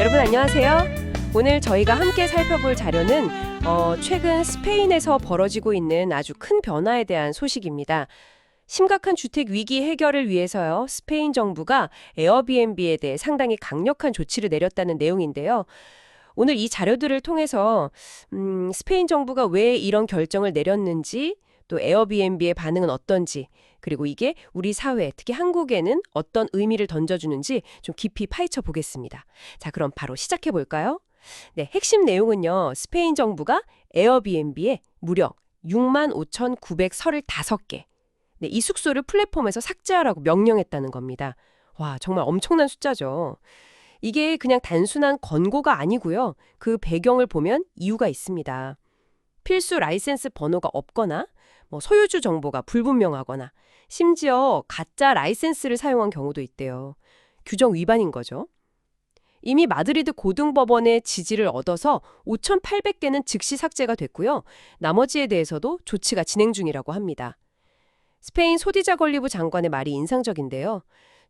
여러분 안녕하세요. 오늘 저희가 함께 살펴볼 자료는 최근 스페인에서 벌어지고 있는 아주 큰 변화에 대한 소식입니다. 심각한 주택 위기 해결을 위해서요, 스페인 정부가 에어비앤비에 대해 상당히 강력한 조치를 내렸다는 내용인데요. 오늘 이 자료들을 통해서 스페인 정부가 왜 이런 결정을 내렸는지, 또 에어비앤비의 반응은 어떤지, 그리고 이게 우리 사회, 특히 한국에는 어떤 의미를 던져주는지 좀 깊이 파헤쳐 보겠습니다. 자, 그럼 바로 시작해 볼까요? 네, 핵심 내용은요, 스페인 정부가 에어비앤비에 무려 65,935개, 네, 이 숙소를 플랫폼에서 삭제하라고 명령했다는 겁니다. 와, 정말 엄청난 숫자죠. 이게 그냥 단순한 권고가 아니고요. 그 배경을 보면 이유가 있습니다. 필수 라이센스 번호가 없거나, 소유주 정보가 불분명하거나, 심지어 가짜 라이센스를 사용한 경우도 있대요. 규정 위반인 거죠. 이미 마드리드 고등법원의 지지를 얻어서 5,800개는 즉시 삭제가 됐고요. 나머지에 대해서도 조치가 진행 중이라고 합니다. 스페인 소디자걸리부 장관의 말이 인상적인데요.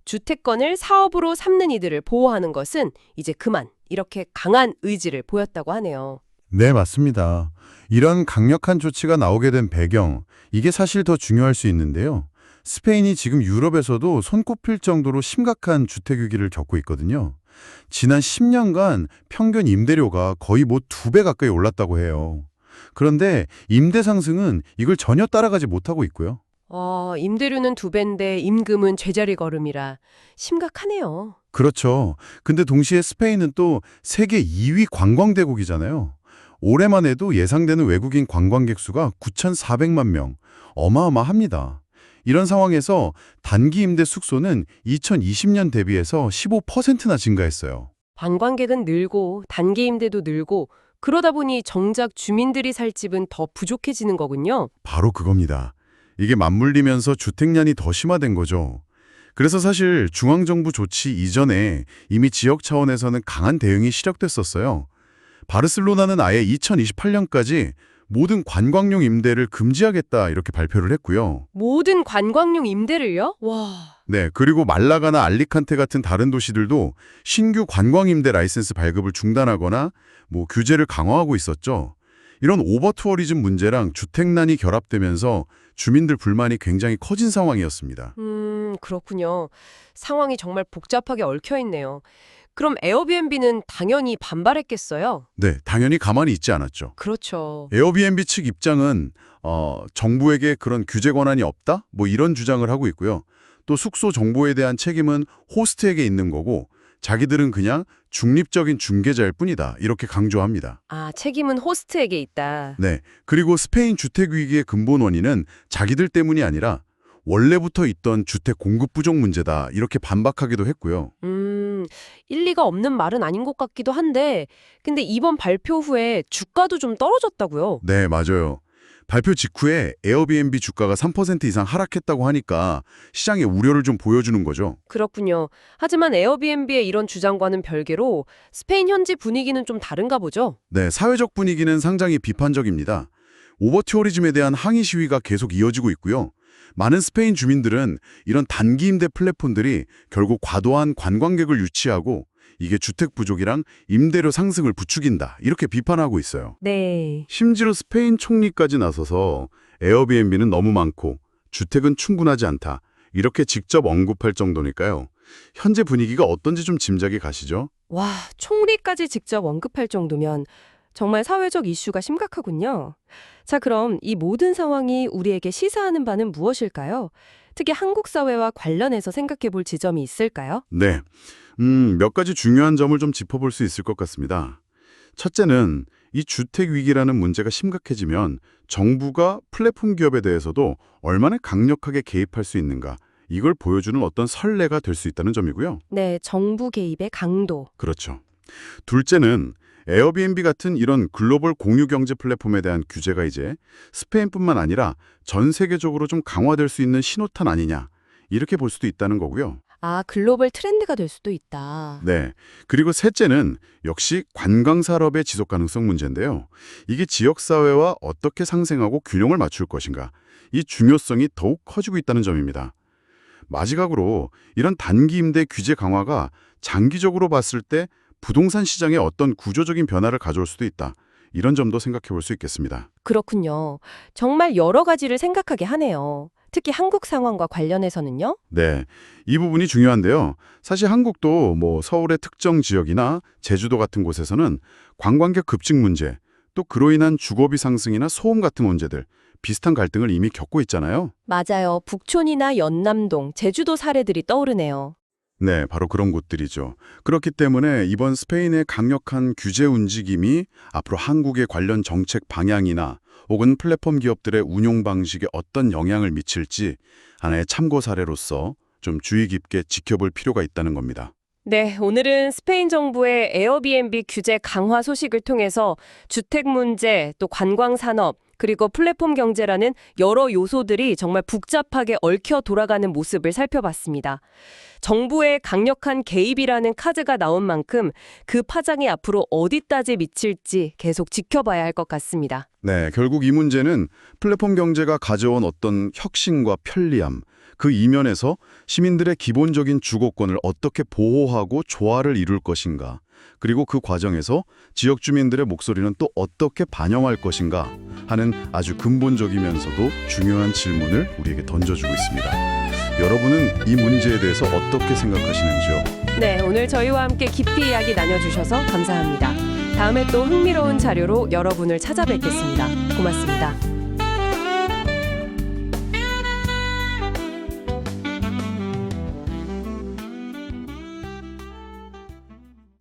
주택권을 사업으로 삼는 이들을 보호하는 것은 이제 그만, 이렇게 강한 의지를 보였다고 하네요. 네, 맞습니다. 이런 강력한 조치가 나오게 된 배경, 이게 사실 더 중요할 수 있는데요. 스페인이 지금 유럽에서도 손꼽힐 정도로 심각한 주택위기를 겪고 있거든요. 지난 10년간 평균 임대료가 거의 2배 가까이 올랐다고 해요. 그런데 임대 상승은 이걸 전혀 따라가지 못하고 있고요. 임대료는 2배인데 임금은 제자리 걸음이라 심각하네요. 그렇죠. 근데 동시에 스페인은 또 세계 2위 관광대국이잖아요. 올해만 해도 예상되는 외국인 관광객 수가 9,400만 명, 어마어마합니다. 이런 상황에서 단기 임대 숙소는 2020년 대비해서 15%나 증가했어요. 관광객은 늘고 단기 임대도 늘고 그러다 보니 정작 주민들이 살 집은 더 부족해지는 거군요. 바로 그겁니다. 이게 맞물리면서 주택난이 더 심화된 거죠. 그래서 사실 중앙정부 조치 이전에 이미 지역 차원에서는 강한 대응이 시작됐었어요. 바르셀로나는 아예 2028년까지 모든 관광용 임대를 금지하겠다 이렇게 발표를 했고요. 모든 관광용 임대를요? 와. 네, 그리고 말라가나 알리칸테 같은 다른 도시들도 신규 관광 임대 라이센스 발급을 중단하거나 규제를 강화하고 있었죠. 이런 오버투어리즘 문제랑 주택난이 결합되면서 주민들 불만이 굉장히 커진 상황이었습니다. 그렇군요. 상황이 정말 복잡하게 얽혀 있네요. 그럼 에어비앤비는 당연히 반발했겠어요? 네, 당연히 가만히 있지 않았죠. 그렇죠. 에어비앤비 측 입장은 정부에게 그런 규제 권한이 없다? 이런 주장을 하고 있고요. 또 숙소 정보에 대한 책임은 호스트에게 있는 거고 자기들은 그냥 중립적인 중개자일 뿐이다. 이렇게 강조합니다. 책임은 호스트에게 있다. 네, 그리고 스페인 주택 위기의 근본 원인은 자기들 때문이 아니라 원래부터 있던 주택 공급 부족 문제다. 이렇게 반박하기도 했고요. 일리가 없는 말은 아닌 것 같기도 한데, 근데 이번 발표 후에 주가도 좀 떨어졌다고요? 네, 맞아요. 발표 직후에 에어비앤비 주가가 3% 이상 하락했다고 하니까 시장의 우려를 좀 보여주는 거죠. 그렇군요. 하지만 에어비앤비의 이런 주장과는 별개로 스페인 현지 분위기는 좀 다른가 보죠? 네, 사회적 분위기는 상당히 비판적입니다. 오버투어리즘에 대한 항의 시위가 계속 이어지고 있고요. 많은 스페인 주민들은 이런 단기 임대 플랫폼들이 결국 과도한 관광객을 유치하고 이게 주택 부족이랑 임대료 상승을 부추긴다. 이렇게 비판하고 있어요. 네. 심지어 스페인 총리까지 나서서 에어비앤비는 너무 많고 주택은 충분하지 않다. 이렇게 직접 언급할 정도니까요. 현재 분위기가 어떤지 좀 짐작이 가시죠? 와, 총리까지 직접 언급할 정도면 정말 사회적 이슈가 심각하군요. 자, 그럼 이 모든 상황이 우리에게 시사하는 바는 무엇일까요? 특히 한국 사회와 관련해서 생각해 볼 지점이 있을까요? 네. 몇 가지 중요한 점을 좀 짚어볼 수 있을 것 같습니다. 첫째는 이 주택 위기라는 문제가 심각해지면 정부가 플랫폼 기업에 대해서도 얼마나 강력하게 개입할 수 있는가, 이걸 보여주는 어떤 선례가 될 수 있다는 점이고요. 네, 정부 개입의 강도. 그렇죠. 둘째는 에어비앤비 같은 이런 글로벌 공유 경제 플랫폼에 대한 규제가 이제 스페인뿐만 아니라 전 세계적으로 좀 강화될 수 있는 신호탄 아니냐, 이렇게 볼 수도 있다는 거고요. 글로벌 트렌드가 될 수도 있다. 네. 그리고 셋째는 역시 관광산업의 지속 가능성 문제인데요. 이게 지역사회와 어떻게 상생하고 균형을 맞출 것인가, 이 중요성이 더욱 커지고 있다는 점입니다. 마지막으로 이런 단기 임대 규제 강화가 장기적으로 봤을 때 부동산 시장에 어떤 구조적인 변화를 가져올 수도 있다. 이런 점도 생각해 볼 수 있겠습니다. 그렇군요. 정말 여러 가지를 생각하게 하네요. 특히 한국 상황과 관련해서는요? 네, 이 부분이 중요한데요. 사실 한국도 서울의 특정 지역이나 제주도 같은 곳에서는 관광객 급증 문제, 또 그로 인한 주거비 상승이나 소음 같은 문제들, 비슷한 갈등을 이미 겪고 있잖아요. 맞아요. 북촌이나 연남동, 제주도 사례들이 떠오르네요. 네, 바로 그런 곳들이죠. 그렇기 때문에 이번 스페인의 강력한 규제 움직임이 앞으로 한국의 관련 정책 방향이나 혹은 플랫폼 기업들의 운용 방식에 어떤 영향을 미칠지 하나의 참고 사례로서 좀 주의 깊게 지켜볼 필요가 있다는 겁니다. 네, 오늘은 스페인 정부의 에어비앤비 규제 강화 소식을 통해서 주택 문제, 또 관광 산업, 그리고 플랫폼 경제라는 여러 요소들이 정말 복잡하게 얽혀 돌아가는 모습을 살펴봤습니다. 정부의 강력한 개입이라는 카드가 나온 만큼 그 파장이 앞으로 어디까지 미칠지 계속 지켜봐야 할 것 같습니다. 네, 결국 이 문제는 플랫폼 경제가 가져온 어떤 혁신과 편리함, 그 이면에서 시민들의 기본적인 주거권을 어떻게 보호하고 조화를 이룰 것인가, 그리고 그 과정에서 지역 주민들의 목소리는 또 어떻게 반영할 것인가 하는 아주 근본적이면서도 중요한 질문을 우리에게 던져주고 있습니다. 여러분은 이 문제에 대해서 어떻게 생각하시는지요? 네, 오늘 저희와 함께 깊이 이야기 나눠주셔서 감사합니다. 다음에 또 흥미로운 자료로 여러분을 찾아뵙겠습니다. 고맙습니다.